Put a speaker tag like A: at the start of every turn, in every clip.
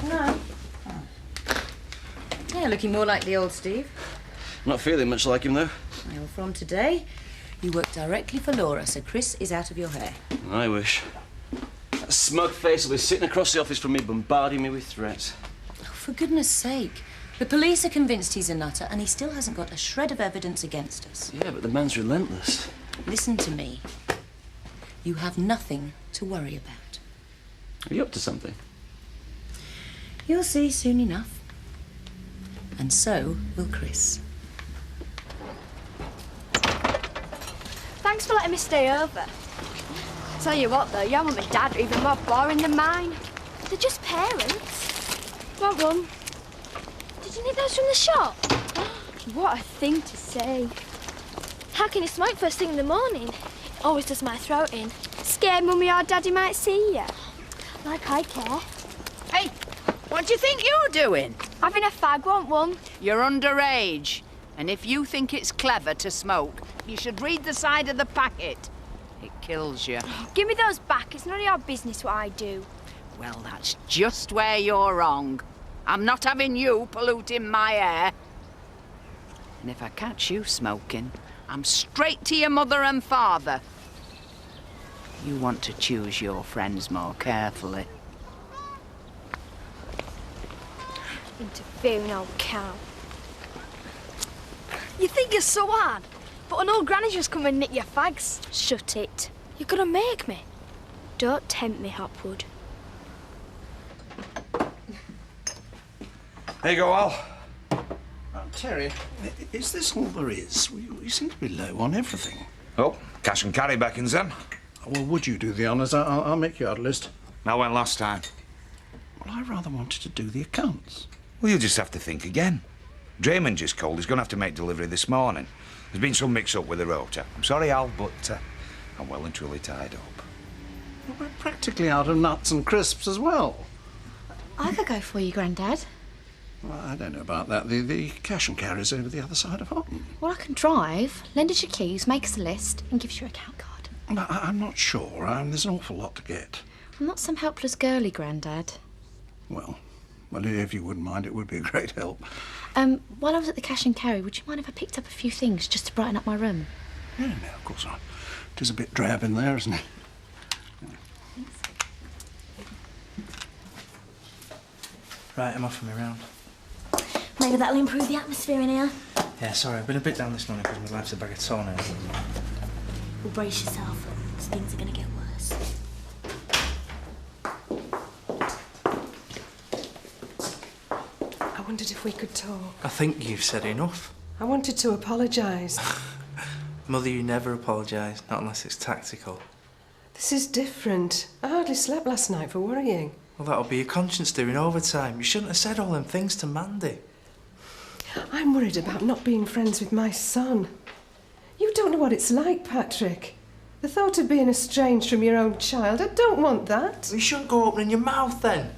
A: No. Yeah, looking more like the old Steve.
B: Not feeling much like him, though.
A: Well, from today, you work directly for Laura, so Chris is out of your hair.
B: I wish. That smug face will be sitting across the office from me, bombarding me with threats.
A: Oh, for goodness sake. The police are convinced he's a nutter, and he still hasn't got a shred of evidence against us.
B: Yeah, but the man's relentless.
A: Listen to me. You have nothing to worry about.
B: Are you up to something?
A: You'll see soon enough. And so will Chris.
C: Thanks for letting me stay over. Tell you what, though, your mum and dad are even more boring than mine. They're just parents. Want one? Did you need those from the shop? What a thing to say. How can you smoke first thing in the morning? It always does my throat in. Scared Mummy or Daddy might see you. Like I care.
D: Hey, what do you think you're doing?
C: Having a fag, want one?
D: You're underage. And if you think it's clever to smoke, you should read the side of the packet. It kills you.
C: Give me those back. It's none of your business what I do.
D: Well, that's just where you're wrong. I'm not having you polluting my air. And if I catch you smoking, I'm straight to your mother and father. You want to choose your friends more carefully.
C: Interfering old cow. You think you're so hard, but an old granny just come and nick your fags. Shut it. You're gonna make me. Don't tempt me, Hopwood.
E: There you go, Al. Terry, is this all there is? We seem to be low on everything.
F: Oh, cash and carry beckons then.
E: Well, would you do the honours? I'll make you out a list.
F: I went last time.
E: Well, I rather wanted to do the accounts.
F: Well, you'll just have to think again. Drayman just called. He's going to have to make delivery this morning. There's been some mix-up with the rota. I'm sorry, Al, but I'm well and truly tied up.
E: Well, we're practically out of nuts and crisps as well.
G: I could go for you, Grandad.
E: Well, I don't know about that. The cash and carry's over the other side of Houghton.
G: Well, I can drive, lend us your keys, make us a list, and give us your account card.
E: Well, I'm not sure. There's an awful lot to get.
G: I'm not some helpless girlie, Grandad.
E: Well, if you wouldn't mind, it would be a great help.
G: While I was at the cash and carry, would you mind if I picked up a few things just to brighten up my room?
E: Yeah, no, of course not. It is a bit drab in there, isn't it?
H: Right, I'm off on my round.
I: Maybe that'll improve the atmosphere in here.
H: Yeah, sorry, I've been a bit down this morning because my life's a bag of tornadoes.
I: Well, brace yourself, because things are going to get worse.
J: I wondered if we could talk.
H: I think you've said enough.
J: I wanted to apologise.
H: Mother, you never apologise, not unless it's tactical.
J: This is different. I hardly slept last night for worrying.
H: Well, that'll be your conscience doing overtime. You shouldn't have said all them things to Mandy.
J: I'm worried about not being friends with my son. You don't know what it's like, Patrick. The thought of being estranged from your own child, I don't want that.
H: You shouldn't go opening your mouth then.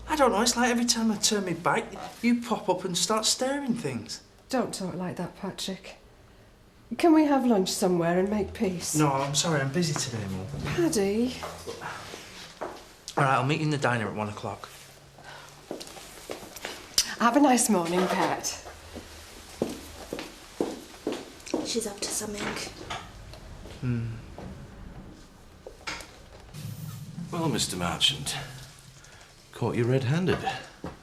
H: I don't know, it's like every time I turn my back, you pop up and start staring things.
J: Don't talk like that, Patrick. Can we have lunch somewhere and make peace?
H: No, I'm sorry, I'm busy today, Mum.
J: Paddy.
H: All right, I'll meet you in the diner at 1 o'clock.
J: Have a nice morning, Pat.
I: She's up to something.
B: Well, Mr. Marchant, caught you red-handed.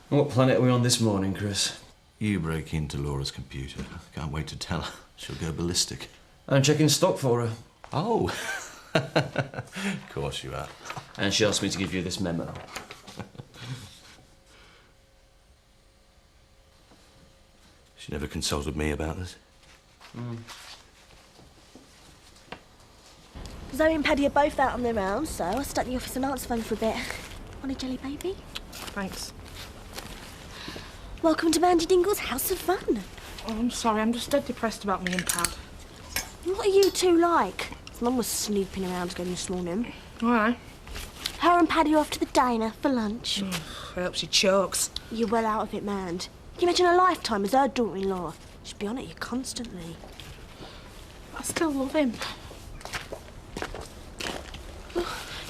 B: What planet are we on this morning, Chris?
K: You break into Laura's computer. Can't wait to tell her. She'll go ballistic.
B: I'm checking stock for her.
K: Oh. Of course you are.
B: And she asked me to give you this memo.
K: She never consulted me about this.
I: Zoe and Paddy are both out on their rounds, so I stuck the office and answer phone for a bit. Want a jelly baby?
L: Thanks.
I: Welcome to Mandy Dingle's House of Fun.
L: Oh, I'm sorry, I'm just dead depressed about me and Pad.
I: What are you two like? Mum was snooping around again this morning.
L: Why?
I: Her and Paddy are off to the diner for lunch.
L: I hope she chokes.
I: You're well out of it, man. Can you imagine a lifetime as her daughter-in-law? She'd be on at you constantly.
L: I still love him.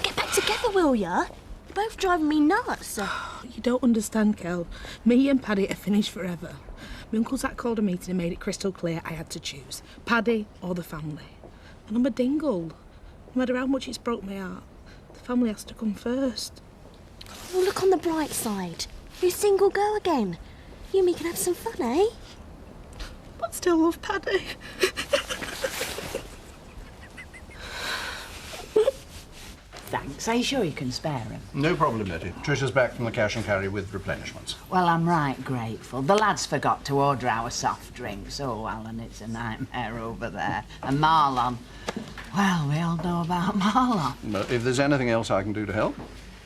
I: Get back together, will ya? You're both driving me nuts.
L: You don't understand, Kel. Me and Paddy are finished forever. My Uncle Zach called a meeting and made it crystal clear I had to choose Paddy or the family. And I'm a dingle. No matter how much it's broke my heart, the family has to come first.
I: Well, look on the bright side. You're a single girl again. You and me can have some fun, eh?
L: But still love Paddy.
D: Thanks. Are you sure you can spare him?
E: No problem, Letty. Trisha's back from the cash and carry with replenishments.
D: Well, I'm right grateful. The lads forgot to order our soft drinks. Oh, Alan, it's a nightmare over there. And Marlon. Well, we all know about Marlon.
E: But if there's anything else I can do to help...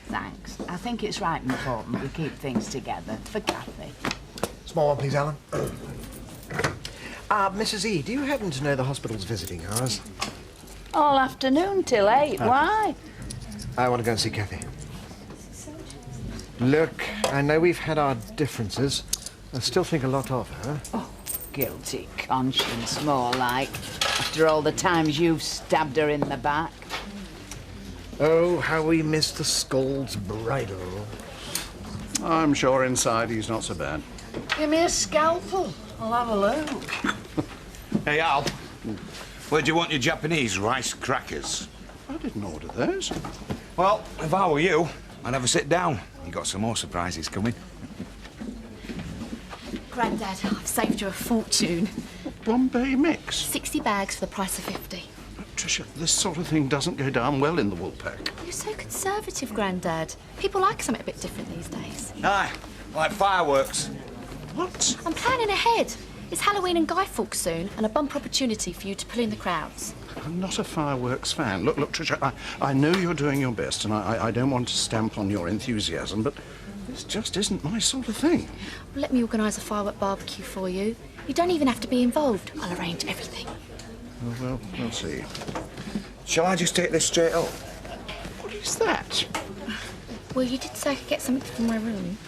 D: Thanks. I think it's right important we keep things together for Kathy.
M: Small one, please, Alan. Mrs. E, do you happen to know the hospital's visiting hours?
D: All afternoon till 8. Why?
M: I want to go and see Kathy. Look, I know we've had our differences. I still think a lot of her.
D: Oh, guilty conscience, more like. After all the times you've stabbed her in the back.
M: Oh, how we miss the Scold's bridle.
E: I'm sure inside he's not so bad.
D: Give me a scalpel. I'll have a look.
F: Hey, Al. Where do you want your Japanese rice crackers?
E: I didn't order those.
F: Well, if I were you, I'd have a sit down. You got some more surprises coming.
G: Grandad, I've saved you a fortune.
E: Bombay mix.
G: 60 bags for the price of 50.
E: Tricia, this sort of thing doesn't go down well in the wool pack.
G: You're so conservative, Grandad. People like something a bit different these days.
F: Aye, like fireworks.
E: What?
G: I'm planning ahead. It's Halloween and Guy Fawkes soon, and a bumper opportunity for you to pull in the crowds.
E: I'm not a fireworks fan. Look, Tricia, I know you're doing your best, and I don't want to stamp on your enthusiasm, but this just isn't my sort of thing.
G: Well, let me organise a firework barbecue for you. You don't even have to be involved. I'll arrange everything.
E: Oh, well, we'll see.
F: Shall I just take this straight up?
E: What is that?
G: Well, you did say I could get something from my room.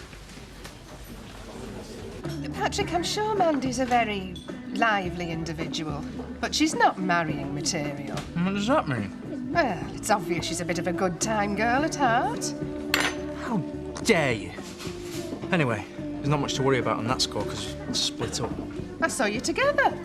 J: Patrick, I'm sure Mandy's a very lively individual, but she's not marrying material.
H: What does that mean?
J: Well, it's obvious she's a bit of a good time girl at heart.
H: How dare you? Anyway, there's not much to worry about on that score because we're split up.
J: I saw you together.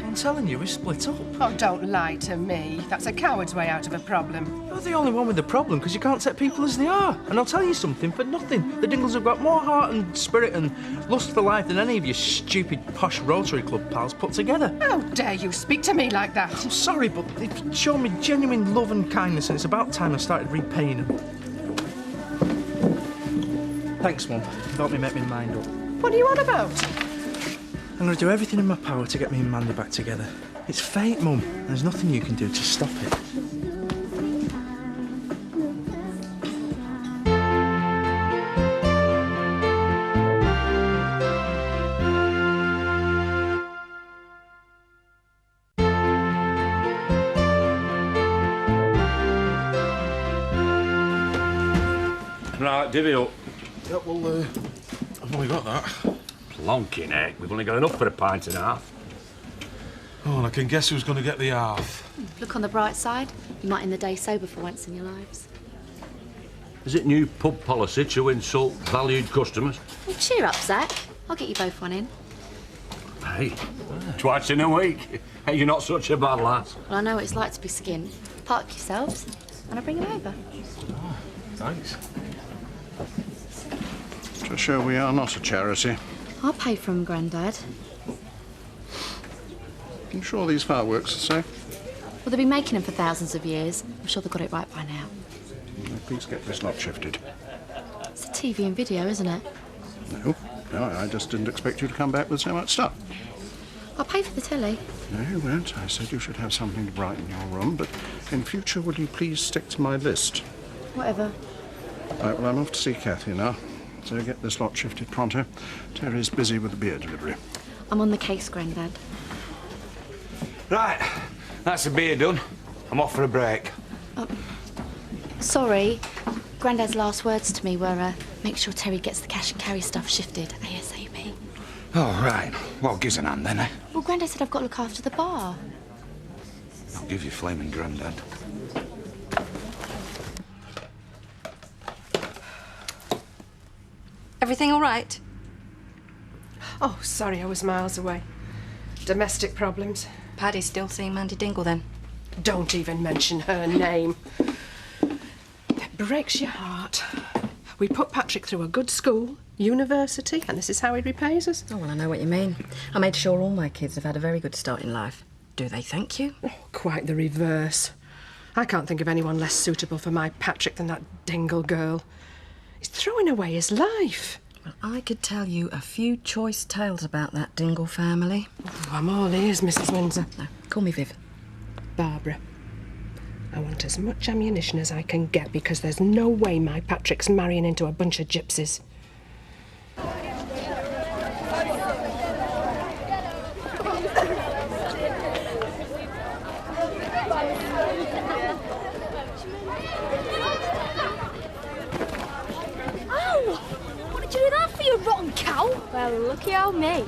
H: I'm telling you, we're split up.
J: Oh, don't lie to me. That's a coward's way out of a problem.
H: You're the only one with the problem because you can't take people as they are. And I'll tell you something, for nothing. The Dingles have got more heart and spirit and lust for life than any of your stupid posh Rotary Club pals put together.
J: How dare you speak to me like that?
H: I'm sorry, but they've shown me genuine love and kindness, and it's about time I started repaying them. Thanks, Mum. You helped me make my mind up.
J: What are you on about?
H: I'm going to do everything in my power to get me and Mandy back together. It's fate, Mum. There's nothing you can do to stop it.
N: Right, divvy up.
K: Yeah, well, I've only got that.
N: Plonking heck, we've only got enough for a pint and a half.
K: Oh, and I can guess who's going to get the half.
G: Look on the bright side. You might end the day sober for once in your lives.
N: Is it new pub policy to insult valued customers?
G: Well, cheer up, Zach. I'll get you both one in.
N: Hey, twice in a week. Hey, you're not such a bad lass.
G: Well, I know what it's like to be skinned. Park yourselves, and I'll bring them over.
K: Oh, thanks.
E: Tricia, we are not a charity.
G: I'll pay for them, Grandad.
E: I'm sure these fireworks are safe.
G: Well, they've been making them for thousands of years. I'm sure they've got it right by now.
E: Please get this lot shifted.
G: It's a TV and video, isn't it?
E: No, I just didn't expect you to come back with so much stuff.
G: I'll pay for the telly.
E: No, you won't. I said you should have something to brighten your room, but in future, will you please stick to my list?
G: Whatever.
E: Right, well, I'm off to see Kathy now, so get this lot shifted pronto. Terry's busy with the beer delivery.
G: I'm on the case, Grandad.
F: Right, that's the beer done. I'm off for a break.
G: Sorry. Grandad's last words to me were, make sure Terry gets the cash and carry stuff shifted ASAP.
F: Oh, right. Well, gives an hand then, eh?
G: Well, Grandad said I've got to look after the bar.
F: I'll give you flaming Grandad.
O: Everything all right?
J: Oh, sorry, I was miles away. Domestic problems.
O: Paddy's still seeing Mandy Dingle, then?
J: Don't even mention her name. It breaks your heart. We put Patrick through a good school, university, and this is how he repays us.
O: Oh, well, I know what you mean. I made sure all my kids have had a very good start in life. Do they thank you?
J: Oh, quite the reverse. I can't think of anyone less suitable for my Patrick than that Dingle girl. He's throwing away his life.
O: Well, I could tell you a few choice tales about that Dingle family.
J: Oh, I'm all ears, Mrs. Windsor.
O: No, call me Viv.
J: Barbara. I want as much ammunition as I can get because there's no way my Patrick's marrying into a bunch of gypsies.
C: Rotten cow? Well, lucky old me.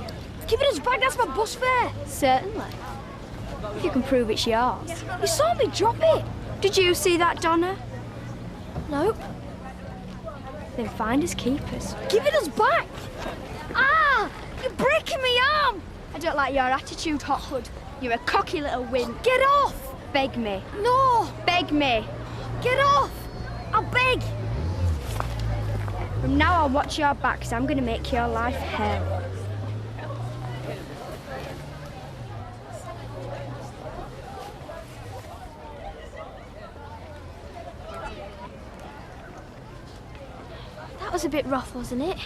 C: Give it us back, that's my bus fare. Certainly. If you can prove it's yours. You saw me drop it. Did you see that, Donna? Nope. Then finders keepers. Give it us back. Ah! You're breaking my arm. I don't like your attitude, Hothood. You're a cocky little wimp. Get off! Beg me. No! Beg me. Get off! I'll beg. From now I'll watch your back, because I'm going to make your life hell. That was a bit rough, wasn't it?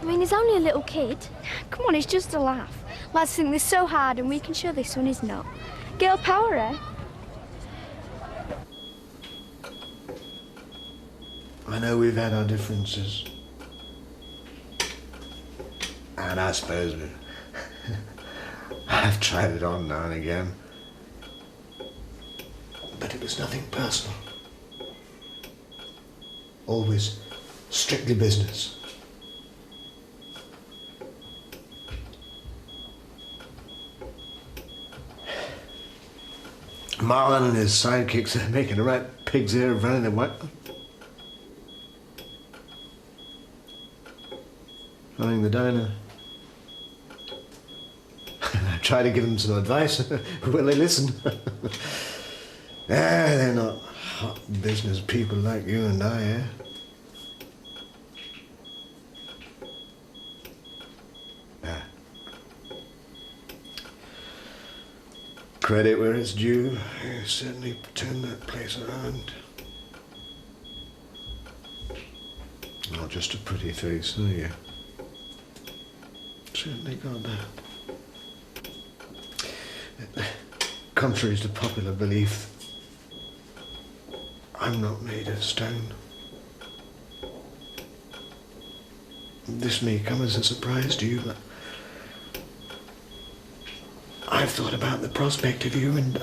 C: I mean, he's only a little kid. Come on, it's just a laugh. Lads think they're so hard and we can show this one is not. Girl power, eh?
M: I know we've had our differences. And I suppose I've tried it on now and again. But it was nothing personal. Always strictly business. Marlon and his sidekicks are making a right pig's ear of running away. Running the diner. I try to give them some advice. Will they listen? They're not hot business people like you and I, eh? Yeah. Credit where it's due. You certainly turned that place around. Not just a pretty face, are you? Certainly got that. Contrary to popular belief, I'm not made of stone. This may come as a surprise to you, but I've thought about the prospect of you and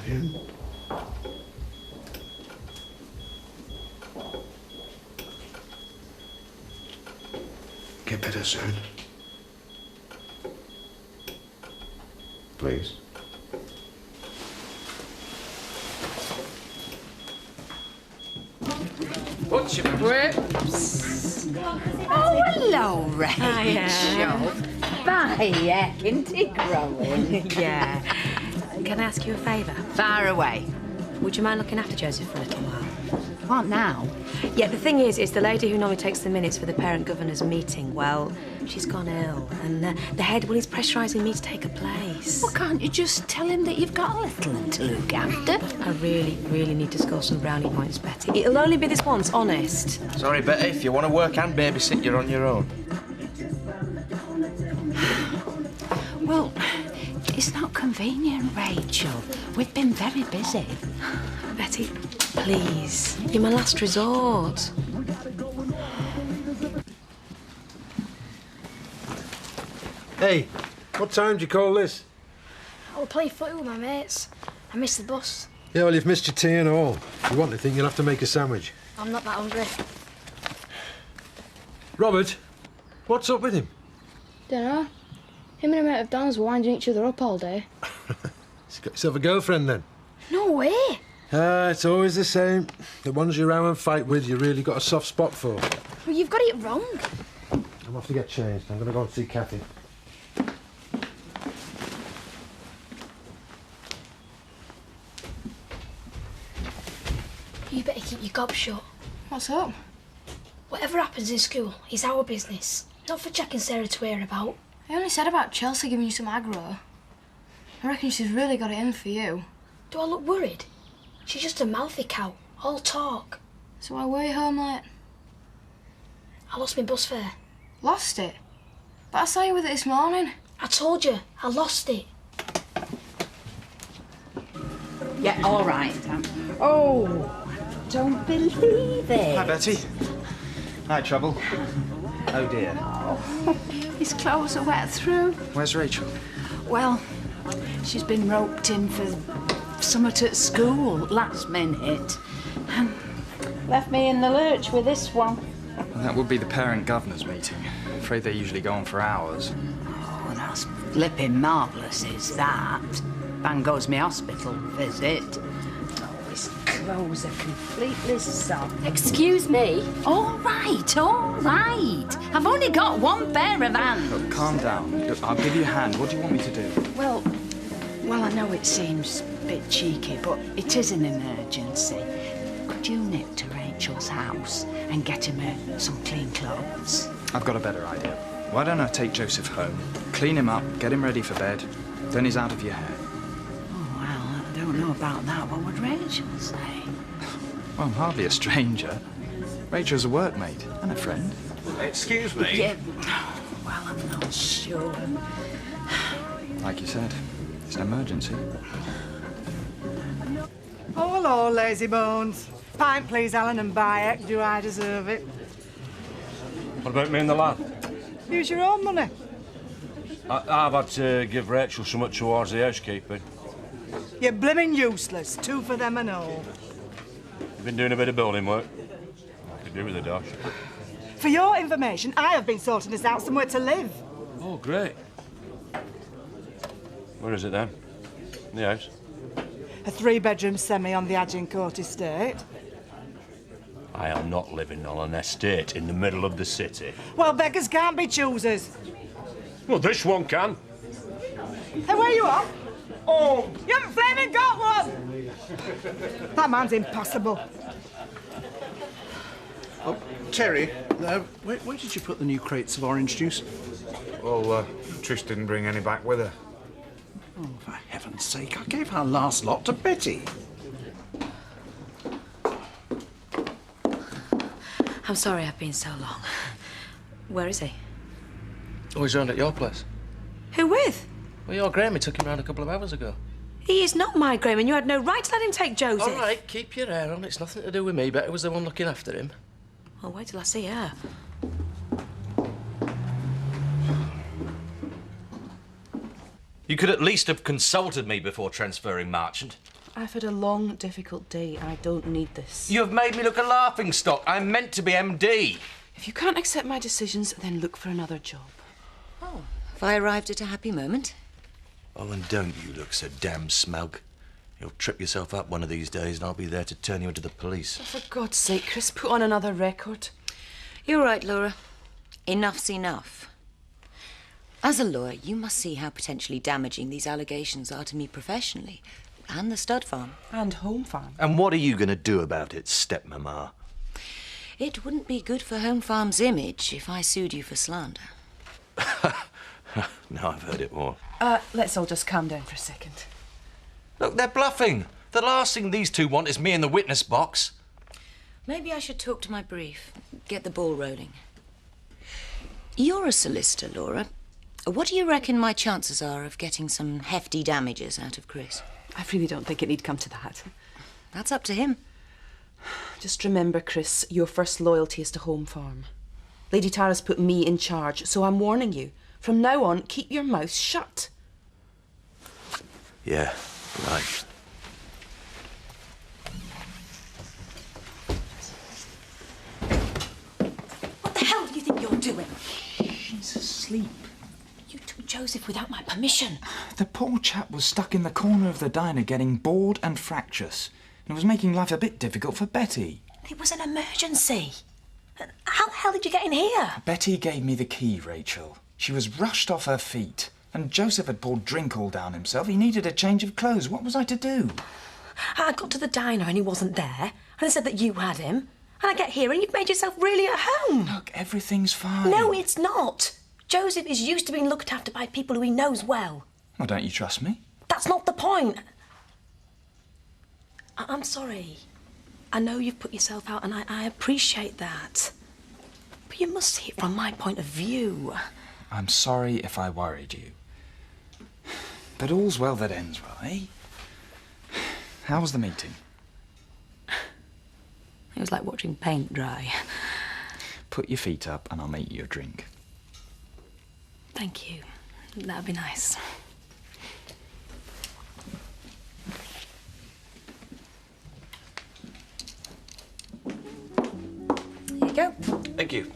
M: him. Get better soon. Please.
D: What's your whips? Oh, hello, Rachel. Hiya. Isn't it growing?
P: Yeah. Can I ask you a favour?
D: Far away.
P: Would you mind looking after Joseph for a little while?
D: What now?
P: Yeah, the thing is the lady who normally takes the minutes for the parent-governors meeting, well, she's gone ill, and the head, well, he's pressurising me to take her place.
D: Well, can't you just tell him that you've got a little one to look after?
P: I really, really need to score some brownie points, Betty. It'll only be this once, honest.
H: Sorry, Betty, if you want to work and babysit, you're on your own.
D: Well, it's not convenient, Rachel. We've been very busy.
P: Betty, please. You're my last resort.
M: Hey, what time do you call this?
C: I will play footy with my mates. I missed the bus.
M: Yeah, well, you've missed your tea and all. If you want anything, you'll have to make a sandwich.
C: I'm not that hungry.
M: Robert, what's up with him?
C: Dunno. Him and a mate of Dan's were winding each other up all day.
M: He's got yourself a girlfriend, then?
C: No way.
M: It's always the same. The ones you row and fight with, you really got a soft spot for.
C: Well, you've got it wrong.
M: I'm off to get changed. I'm going to go and see Kathy.
Q: You better keep your gob shut.
C: What's up?
Q: Whatever happens in school is our business, not for Jack and Sarah to hear about.
C: I only said about Chelsea giving you some aggro. I reckon she's really got it in for you.
Q: Do I look worried? She's just a mouthy cow, all talk.
C: So why were you home late?
Q: I lost my bus fare.
C: Lost it? But I saw you with it this morning.
Q: I told you, I lost it.
D: Yeah, all right. Oh, don't believe it.
R: Hi, Betty. Hi, Trouble. Oh, dear.
D: His clothes are wet through.
R: Where's Rachel?
D: Well, she's been roped in for something at school last minute and left me in the lurch with this one.
R: Well, that would be the parent-governors meeting. Afraid they usually go on for hours.
D: Oh, that's flipping marvellous, is that? Bang goes me hospital visit. Oh, his clothes are completely soft.
Q: Excuse me?
D: All right, all right. I've only got one pair of hands.
R: Look, calm down. Look, I'll give you a hand. What do you want me to do?
D: Well, I know it seems a bit cheeky, but it is an emergency. Could you nip to Rachel's house and get him some clean clothes?
R: I've got a better idea. Why don't I take Joseph home, clean him up, get him ready for bed, then he's out of your hair.
D: Oh, well, I don't know about that. What would Rachel say?
R: Well, I'm hardly a stranger. Rachel's a workmate and a friend.
B: Excuse me?
D: Yeah, well, I'm not sure.
R: Like you said, it's an emergency.
S: Oh, hello, lazy bones. Pint, please, Alan, and Bayek. Do I deserve it?
N: What about me and the lad?
S: Use your own money.
N: I've had to give Rachel something towards the housekeeping.
S: You're blimmin' useless. Two for them and all.
N: You've been doing a bit of building work. I could do with a dash.
S: For your information, I have been sorting us out somewhere to live.
N: Oh, great. Where is it then? In the house?
S: A 3-bedroom semi on the Agincourt estate.
N: I am not living on an estate in the middle of the city.
S: Well, beggars can't be choosers.
N: Well, this one can.
S: Hey, where you off? Oh! You haven't flaming got one! That man's impossible.
E: Oh, Terry, where did you put the new crates of orange juice?
F: Well, Trish didn't bring any back with her.
E: Oh, for heaven's sake, I gave our last lot to Betty.
P: I'm sorry I've been so long. Where is he?
H: Oh, he's round at your place.
P: Who with?
H: Well, your Graham, he took him round a couple of hours ago.
P: He is not my Graham, and you had no right to let him take Joseph.
H: All right, keep your hair on. It's nothing to do with me. Betty was the one looking after him.
P: Well, wait till I see her.
B: You could at least have consulted me before transferring Marchant.
T: I've had a long, difficult day. I don't need this.
B: You have made me look a laughingstock. I'm meant to be MD.
T: If you can't accept my decisions, then look for another job.
A: Oh, have I arrived at a happy moment?
K: Oh, and don't you look so damn smug. You'll trip yourself up one of these days and I'll be there to turn you into the police.
T: For God's sake, Chris, put on another record.
A: You're right, Laura. Enough's enough. As a lawyer, you must see how potentially damaging these allegations are to me professionally. And the stud farm.
T: And home farm.
K: And what are you going to do about it, stepmama?
A: It wouldn't be good for Home Farm's image if I sued you for slander.
K: Now I've heard it all.
T: Let's all just calm down for a second.
B: Look, they're bluffing. The last thing these two want is me in the witness box.
A: Maybe I should talk to my brief, get the ball rolling. You're a solicitor, Laura. What do you reckon my chances are of getting some hefty damages out of Chris?
T: I really don't think it need come to that.
A: That's up to him.
T: Just remember, Chris, your first loyalty is to Home Farm. Lady Tara's put me in charge, so I'm warning you. From now on, keep your mouth shut.
K: Yeah, right.
A: What the hell do you think you're doing?
R: She's asleep.
A: You took Joseph without my permission.
R: The poor chap was stuck in the corner of the diner getting bored and fractious. It was making life a bit difficult for Betty.
P: It was an emergency. How the hell did you get in here?
R: Betty gave me the key, Rachel. She was rushed off her feet. And Joseph had poured drink all down himself. He needed a change of clothes. What was I to do?
P: I got to the diner and he wasn't there. And I said that you had him. And I get here and you've made yourself really at home.
R: Look, everything's fine.
P: No, it's not. Joseph is used to being looked after by people who he knows well.
R: Well, don't you trust me?
P: That's not the point. I'm sorry. I know you've put yourself out and I appreciate that. But you must see it from my point of view.
R: I'm sorry if I worried you. But all's well that ends well, eh? How was the meeting?
P: It was like watching paint dry.
R: Put your feet up and I'll make you a drink.
P: Thank you. That'd be nice.
A: Here you go.
B: Thank you.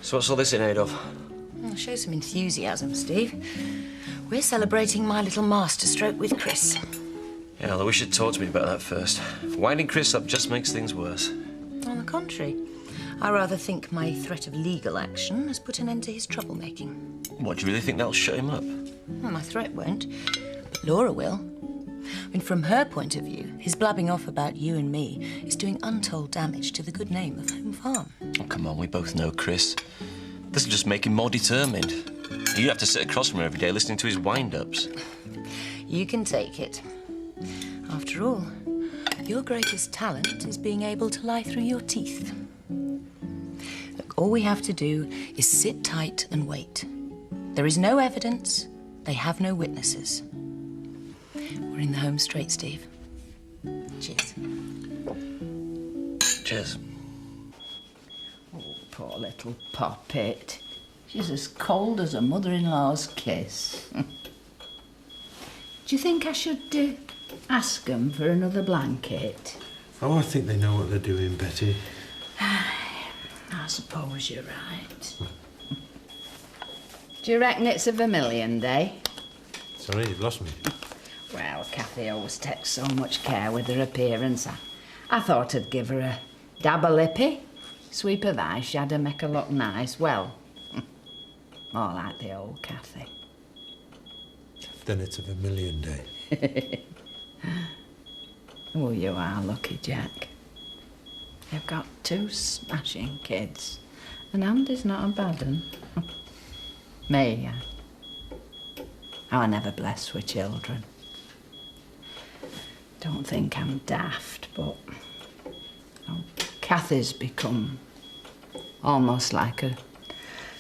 B: So what's all this in aid of?
A: Well, show some enthusiasm, Steve. We're celebrating my little masterstroke with Chris.
B: Yeah, although we should talk to me about that first. Winding Chris up just makes things worse.
A: On the contrary, I rather think my threat of legal action has put an end to his troublemaking.
B: What, do you really think that'll shut him up?
A: Well, my threat won't, but Laura will. I mean, from her point of view, his blabbing off about you and me is doing untold damage to the good name of Home Farm.
B: Oh, come on, we both know Chris. This will just make him more determined. You have to sit across from him every day listening to his wind-ups.
A: You can take it. After all, your greatest talent is being able to lie through your teeth. Look, all we have to do is sit tight and wait. There is no evidence. They have no witnesses. We're in the home straight, Steve. Cheers.
B: Cheers.
D: Oh, poor little poppet. She's as cold as a mother-in-law's kiss. Do you think I should ask them for another blanket?
U: Oh, I think they know what they're doing, Betty.
D: I suppose you're right. Do you reckon it's a vermilion day?
U: Sorry, you've lost me.
D: Well, Cathy always takes so much care with her appearance. I thought I'd give her a dab of lippy. Sweep of eye, she had to make her look nice. Well, more like the old Cathy.
U: Then it's a vermilion day.
D: Oh, you are lucky, Jack. You've got two smashing kids. And Andy's not a bad one. Me, I'm never blessed with children. Don't think I'm daft, but Cathy's become almost like a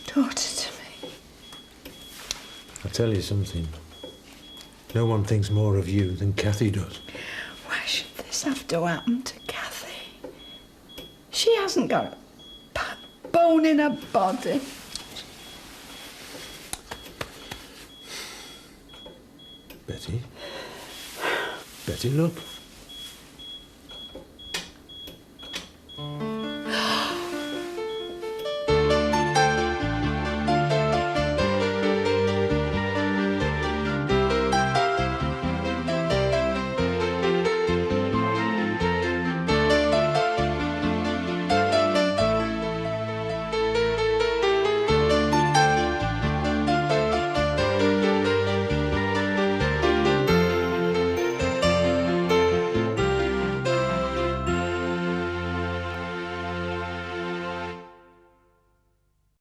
D: daughter to me.
U: I'll tell you something. No one thinks more of you than Cathy does.
D: Why should this have to happen to Cathy? She hasn't got a bone in her body.
U: Betty? Betty, look.